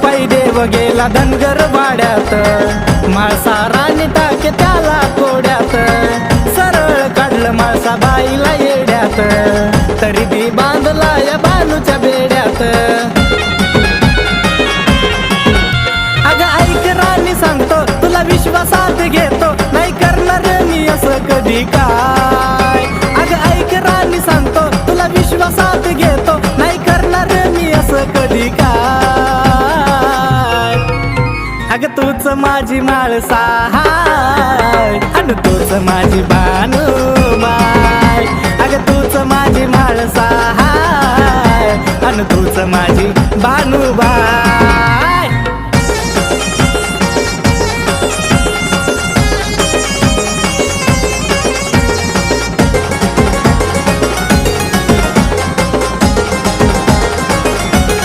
पायी देव गेला धनगर वाड्यात, माळसा राणी टाके त्याला कोड्यात, सरळ काढलं माळसा बाईला येड्यात, तरी बी बांधला या बानूच्या बेड्यात. अगं ऐक राणी सांगतो तुला विश्वासात घेतो, नाही करणार मी असं कधी काय. अगं ऐक राणी सांगतो तुला विश्वासात घेतो, नाही करणार मी असं कधी काय. अगं तूच माझी माळसा हाय आणि तूच माझी बानूबाई. अगं तूच माझी माळसा हाय आणि तूच माझी बानूबाई.